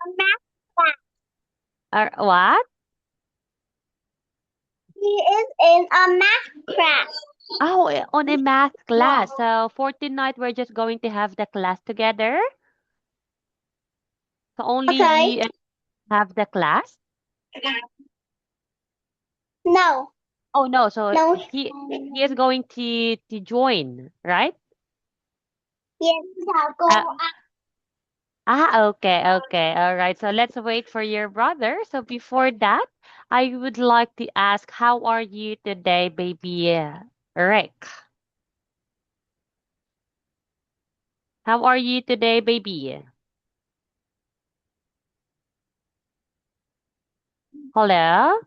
A math class. What? He is in a math class. Oh, on a math class. So for tonight, we're just going to have the class together. So only Okay. you have the class. No. Oh no, so No. he is going to join, right? Yes, I'll go Uh, up. okay, okay. All right. So let's wait for your brother. So before that, I would like to ask, how are you today, baby Rick? How are you today, baby? Hello?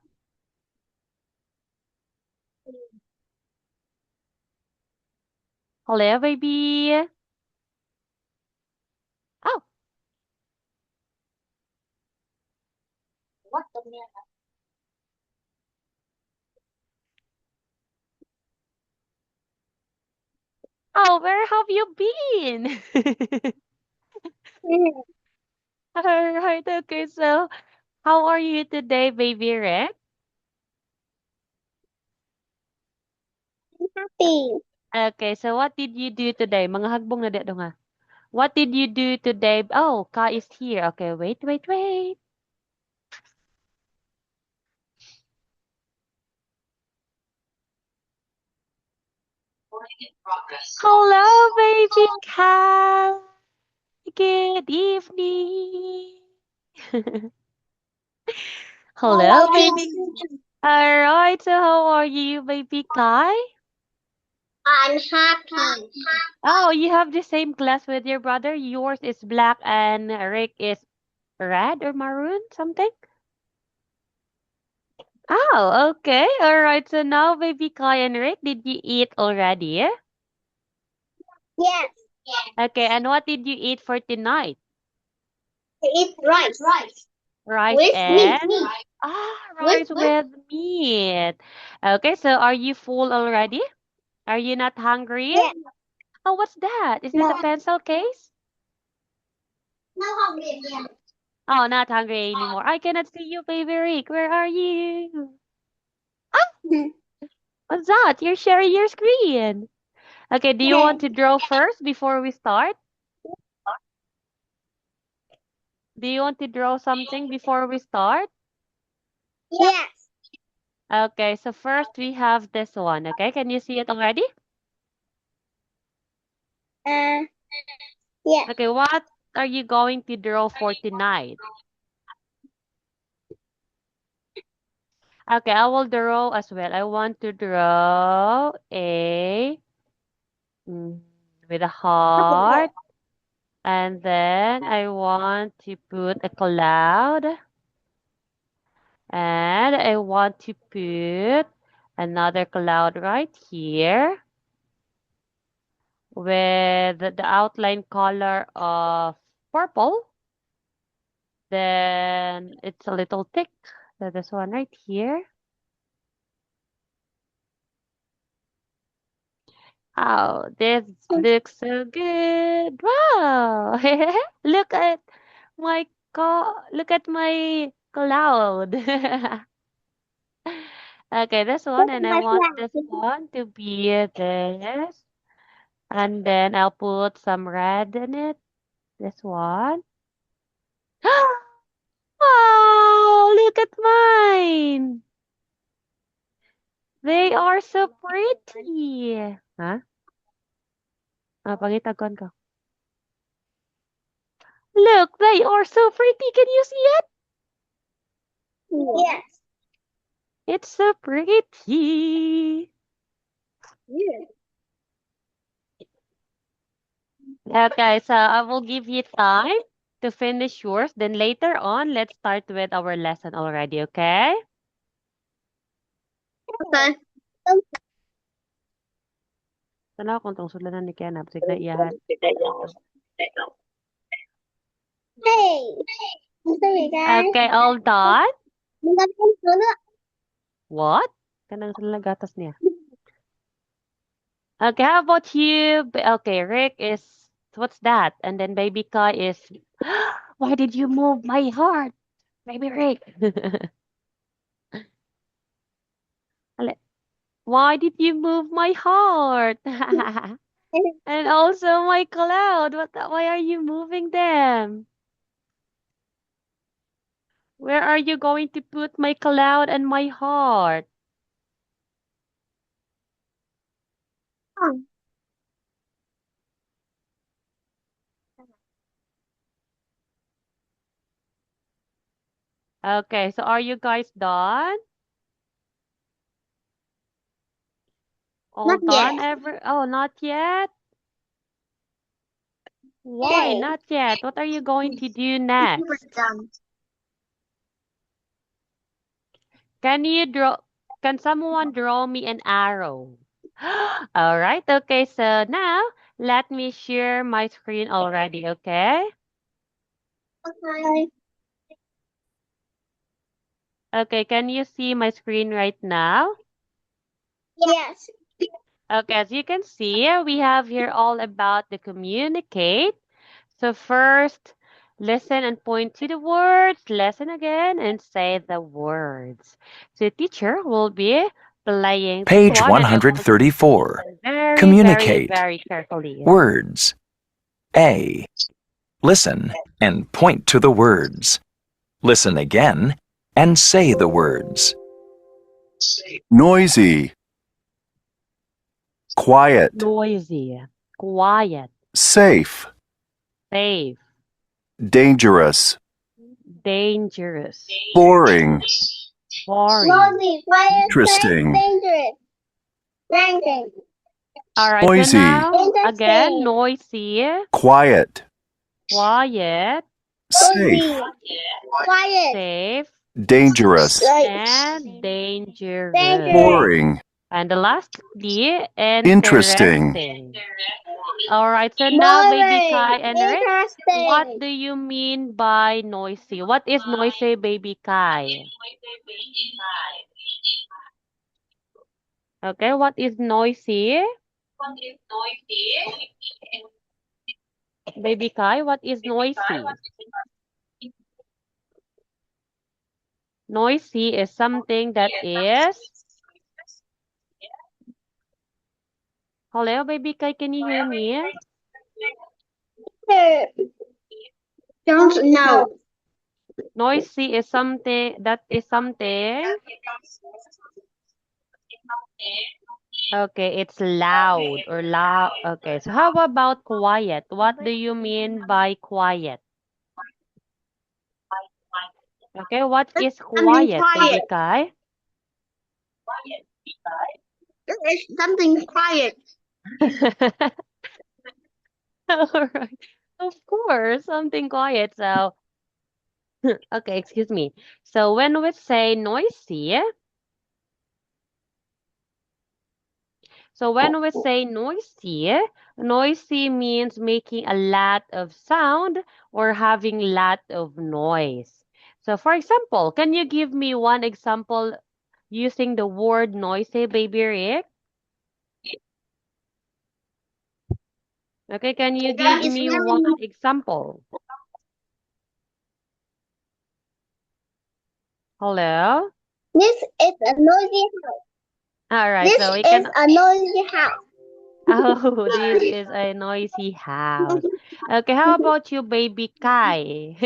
Hello, baby? Oh, What the math? oh, where have you been? All right, okay. So how are you today, baby Rick? Happy. Okay, so what did you do today? Mga hagbong na dito nga. What did you do today? Oh, Ka is here. Okay, wait, wait, wait. Hello, baby Ka. Good evening. Hello, baby. All right, so how are you, baby Kai? I'm happy. Oh, you have the same class with your brother. Yours is black and Rick is red or maroon, something? Oh, okay. All right. So now, baby Kai and Rick, did you eat already? Yes. Okay, and what did you eat for tonight? Eat rice. Rice With meat. and With rice with meat. Okay, so are you full already? Are you not hungry? yes. Oh, what's that? Is that a No. pencil case? No hungry again. Oh, not hungry anymore. I cannot see you, baby Rick. Where are you? What's that? You're sharing your screen. Okay, do you want to draw first before we start? Do you want to draw something before we start? Yes. Okay, so first we have this one. Okay, can you see it already? Uh. Yes. Okay, what are you going to draw for tonight? Okay, I will draw as well. I want to draw a mm, with a heart, and then I want to put a cloud, and I want to put another cloud right here with the outline color of purple. Then it's a little thick. So this one right here. Oh, this looks so good. Wow. My look at my cloud. Okay, this one, Look and at I my want this flag. one to be this. And then I'll put some red in it. This one. Wow, look at mine. They are so pretty. Huh? Pangitagon ko. Look, they are so pretty. Can you see it? Yes. It's so pretty. Yes. Okay, so I will give you time to finish yours. Then later on, let's start with our lesson already, okay? Okay. Tanaw kung tong sulanan ni Kiana, basig na iyahan. Hey. Sorry, guys. Okay, all done? Magandang sulo. What? Kanang sulanan gatas niya. Okay, how about you? Okay, Rick is What's that? And then baby Kai is, why did you move my heart? Baby Rick. Ale- Why did you move my heart? And also my cloud. Why are you moving them? Where are you going to put my cloud and my heart? Okay, so are you guys done? All Not yet. done Oh, not yet? Why Okay. not yet? What are you going to do next? Done. Can someone draw me an arrow? All right, okay, so now let me share my screen already, okay? Okay. Okay, can you see my screen right now? Yes. Okay, as you can see, we have here all about the communicate. So first, listen and point to the words, listen again, and say the words. So teacher will be playing this Page one, and I want you to 134. listen very, very, Communicate. very carefully. Words. A. Listen and point to the words. Listen again and say the words. Noisy. Quiet. Noisy, quiet, Safe. safe, Dangerous. dangerous, Boring. boring. Noisy, quiet, Interesting. dangerous. Ranking. All right, so Noisy. now again, Interesting. noisy, Quiet. quiet, Safe. Noisy, quiet, safe, Dangerous. and dangerous. dangerous. Boring. And the last D, Interesting. interesting. All right, so now baby Boring. Kai and Rick, what Interesting. do you mean by noisy? What is noisy, baby Kai? Okay, what is noisy? Baby Kai, what is noisy? Noisy is something that is. Hello, baby Kai, can you hear me? Don't know. Noisy is something that is something. Okay, it's loud or loud. Okay, so how about quiet? What do you mean by quiet? Okay, what is Something quiet, baby quiet. Kai? It's something quiet. All right. Of course, something quiet. So, okay, excuse me. So when we say noisy, noisy means making a lot of sound or having lot of noise. So for example, can you give me one example using the word noisy, baby Rick? Okay, can you give It's me very. one example? Hello? This is a noisy house. All right, This so we is can. a noisy house. Oh, this is a noisy house. Okay, how about you, baby Kai?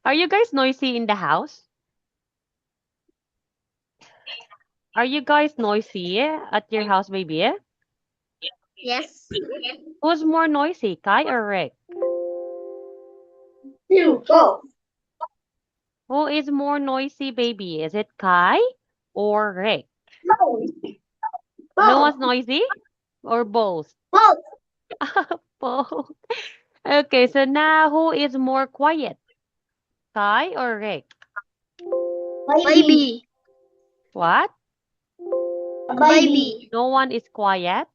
Are you guys noisy in the house? Are you guys noisy at your house, baby? Yes. Who's more noisy, Kai or Rick? Two, both. Who is more noisy, baby? Is it Kai or Rick? Both. No Both. one's noisy or both? Both. Both. Okay, so now who is more quiet, Kai or Rick? Baby. What? Baby. No one is quiet?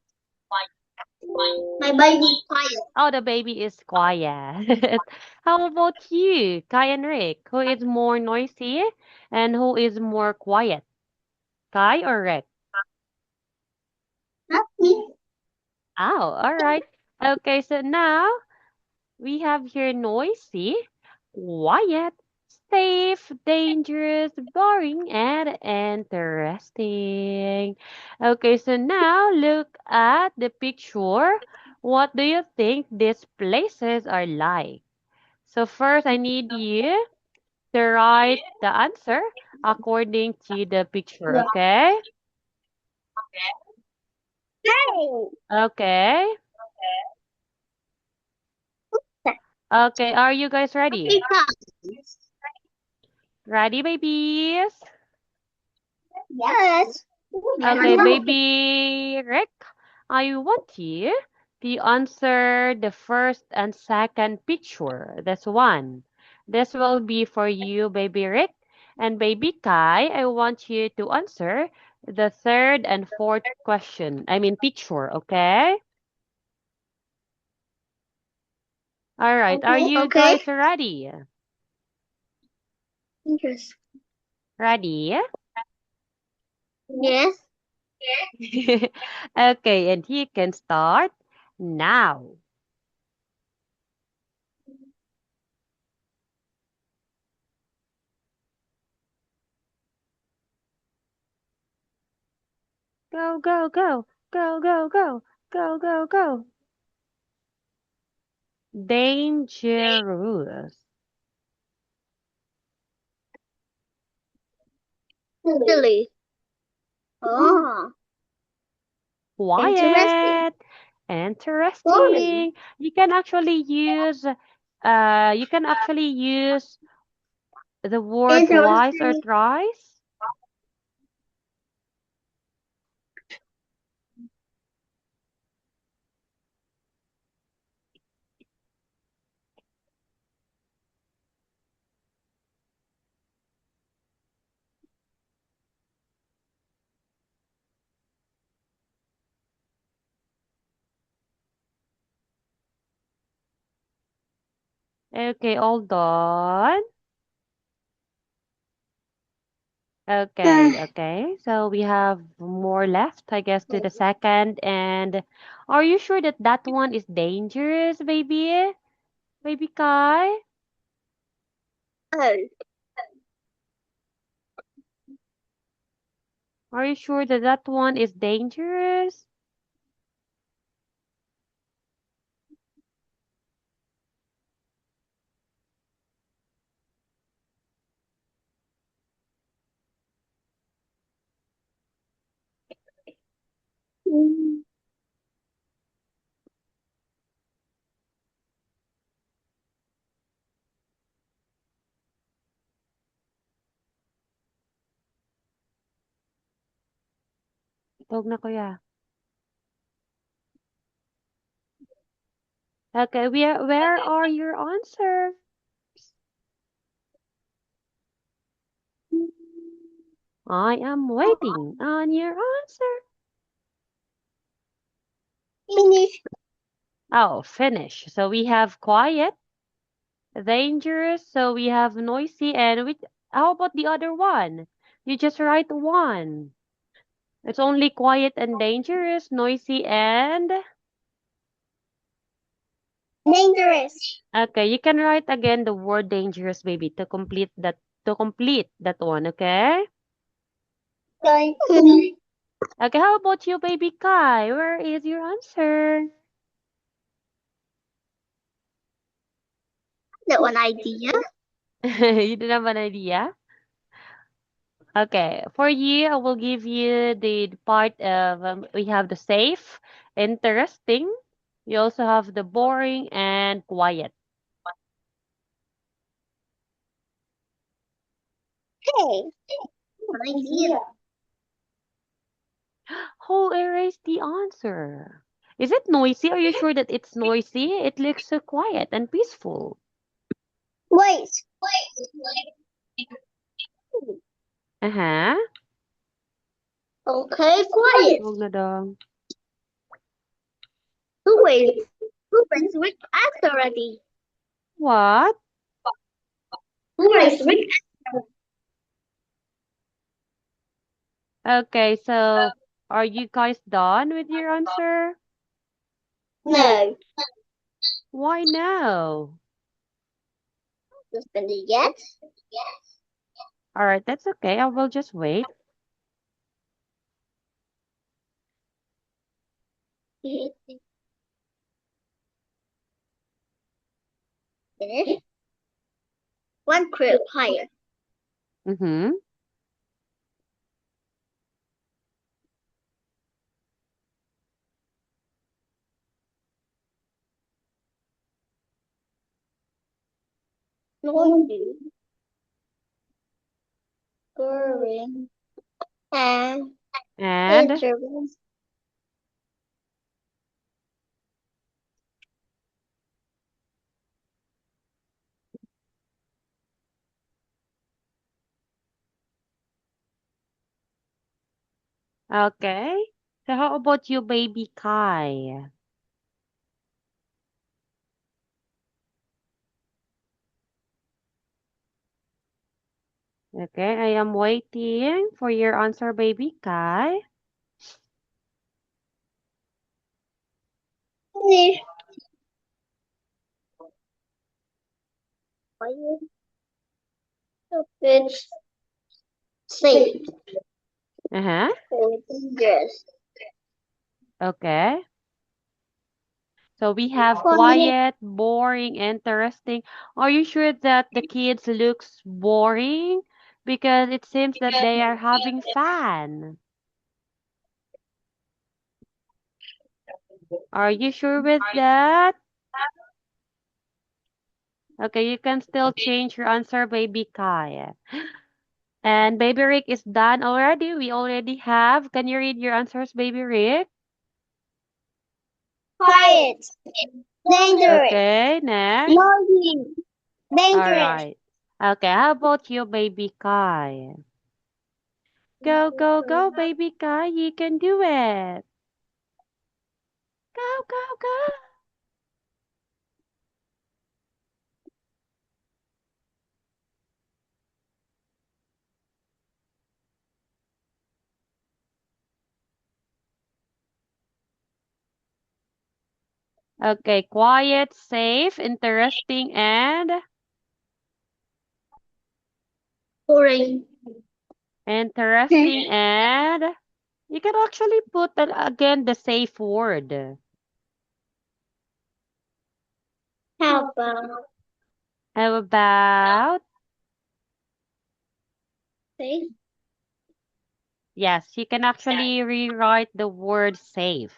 My baby is quiet. Oh, the baby is quiet. How about you, Kai and Rick? Who is more noisy and who is more quiet? Kai or Rick? Not me. Oh, all right. Okay, so now We have here noisy, quiet, safe, dangerous, boring, and interesting. Okay, so now look at the picture. What do you think these places are like? So first, I need you to write the answer according to the picture, okay? Hey. Okay. Okay, are you guys ready? Because. Ready, babies? Yes. Okay, baby Rick, I want you to answer the first and second picture. That's one. This will be for you, baby Rick. And baby Kai, I want you to answer the third and fourth question. I mean picture, okay? All right, are you Okay. guys ready? Yes. Ready? Yes. Okay, and you can start now. Go, go, go, go, go, go, go, go, go. Dangerous. Silly. Oh. Interesting. Quiet. Boring. Interesting. You can actually use the word twice or Interesting. thrice. Okay, all done. Okay, okay. So we have more left, I guess, to the second. And are you sure that that one is dangerous, baby? Baby Kai? Oh. Are you sure that that one is dangerous? Tawag na kuya. Okay, where are your answers? I am waiting on your answer. Finish. Oh, finish. So we have quiet, dangerous, so we have noisy, and how about the other one? You just write one. It's only quiet and dangerous, noisy, and Dangerous. okay, you can write again the word dangerous, baby, to complete that one, okay? Going. Okay, how about you, baby Kai? Where is your answer? That one idea. You don't have an idea? Okay, for you, I will give you the part of we have the safe, interesting. We also have the boring and quiet. Hey. One idea. Who erased the answer? Is it noisy? Are you sure that it's noisy? It looks so quiet and peaceful. Wait. Uh-huh. Okay, quiet. Huwag na daw. Wait. Who is Rick answer already? What? Who is Rick? Okay, so are you guys done with your answer? No. Why no? Suspended yet? All right, that's okay. I will just wait. Finish. One crib higher. Mm-hmm. Noisy. Growing. And And intervals. okay. So how about you, baby Kai? Okay, I am waiting for your answer, baby Kai. Finish. It's safe. Uh-huh. Yes. Okay. So we have 1 minute. quiet, boring, interesting. Are you sure that the kids looks boring? Because it seems that they are having fun. Are you sure with that? Okay, you can still change your answer, baby Kai. And baby Rick is done already. We already have. Can you read your answers, baby Rick? Quiet. Dangerous. Okay, next. Noisy. All Dangerous. right. Okay, how about you, baby Kai? Go, go, go, baby Kai. You can do it. Go, go, go. Okay, quiet, safe, interesting, and Boring. interesting, and you can actually put again the safe word. How about How about, safe? yes, you can actually rewrite the word safe.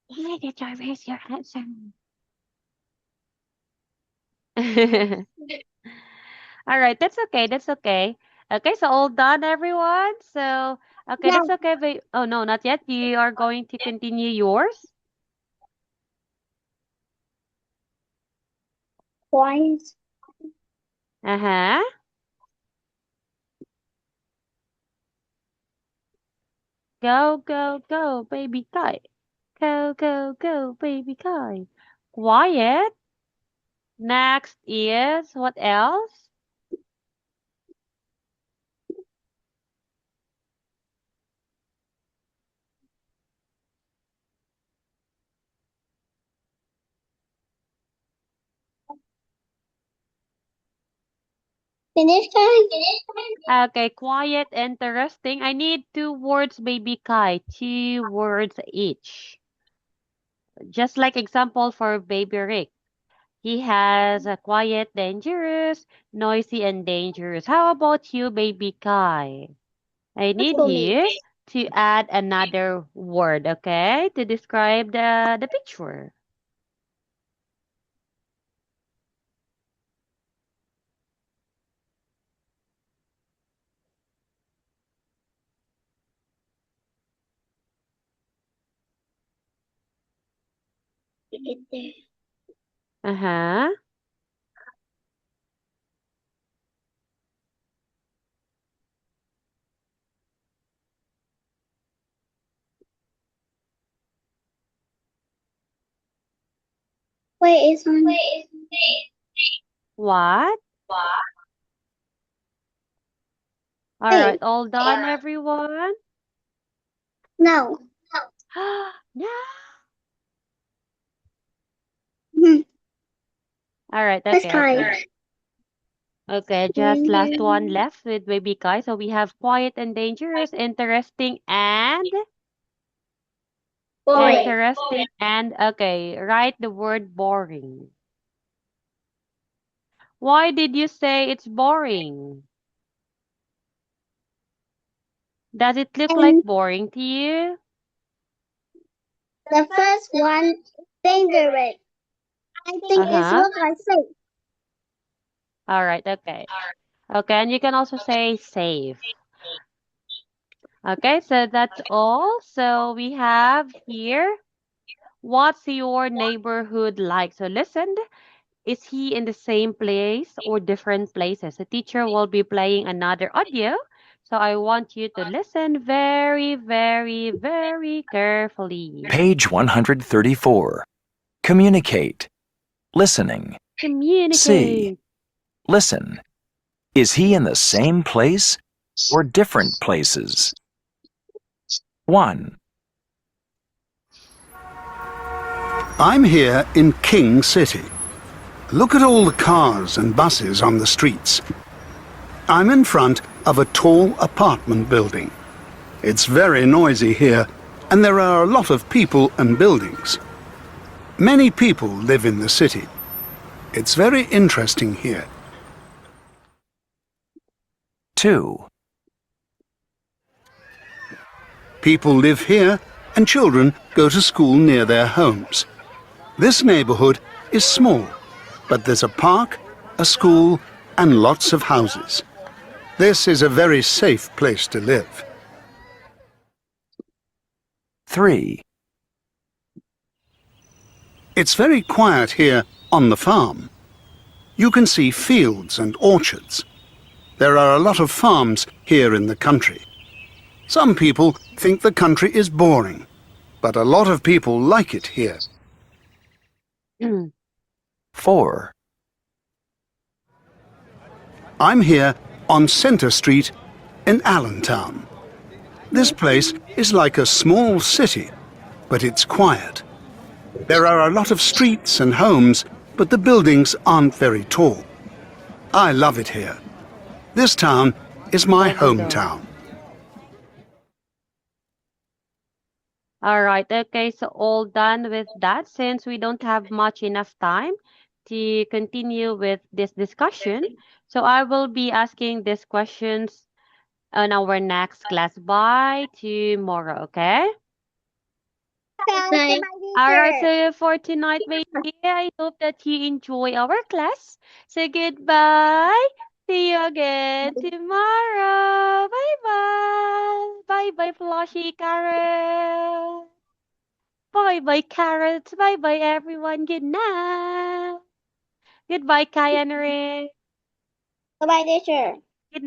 Why did I raise your answer? All right, that's okay. That's okay. Okay, so all done, everyone. So, okay, No. that's okay. But, oh, no, not yet. You are going to continue yours. Quiet. Uh-huh. Go, go, go, baby Kai. Go, go, go, baby Kai. Quiet. Next is what else? Finish time. Okay, quiet, interesting. I need two words, baby Kai. Two words each. Just like example for baby Rick. He has a quiet, dangerous, noisy, and dangerous. How about you, baby Kai? I What's need for me? you to add another word, okay, to describe the picture. Get there. Uh-huh. Wait, it's on. What? All Hey. right, all done, everyone? No. No. Hmm. All right. Let's Okay. try. Okay. Okay. Just last one left with baby Kai. So we have quiet and dangerous, interesting and Boring. interesting and okay. Write the word boring. Why did you say it's boring? Does it look like And boring to you? the first one, dangerous. I think it's Uh-huh. look like safe. All right. Okay. Okay. And you can also say safe. Okay. So that's all. So we have here, what's your neighborhood like? So listen, is he in the same place or different places? The teacher will be playing another audio. So I want you to listen very, very, very carefully. Page 134. Communicate. Listening. Communicate. Listen. Is he in the same place or different places? 1, I'm here in King City. Look at all the cars and buses on the streets. I'm in front of a tall apartment building. It's very noisy here, and there are a lot of people and buildings. Many people live in the city. It's very interesting here. 2, People live here, and children go to school near their homes. This neighborhood is small, but there's a park, a school, and lots of houses. This is a very safe place to live. 3, It's very quiet here on the farm. You can see fields and orchards. There are a lot of farms here in the country. Some people think the country is boring, but a lot of people like it here. 4, I'm here on Center Street in Allentown. This place is like a small city, but it's quiet. There are a lot of streets and homes, but the buildings aren't very tall. I love it here. This town is my hometown. All right. Okay. So all done with that. Since we don't have much enough time to continue with this discussion, so I will be asking these questions on our next class by tomorrow. Okay. Bye. All right. So for tonight, baby, I hope that you enjoy our class. So goodbye. See you again tomorrow. Bye bye. Bye bye, Floshy Carrot. Bye bye, Carrots. Bye bye, everyone. Good night. Goodbye, Kai and Rick. Bye, teacher.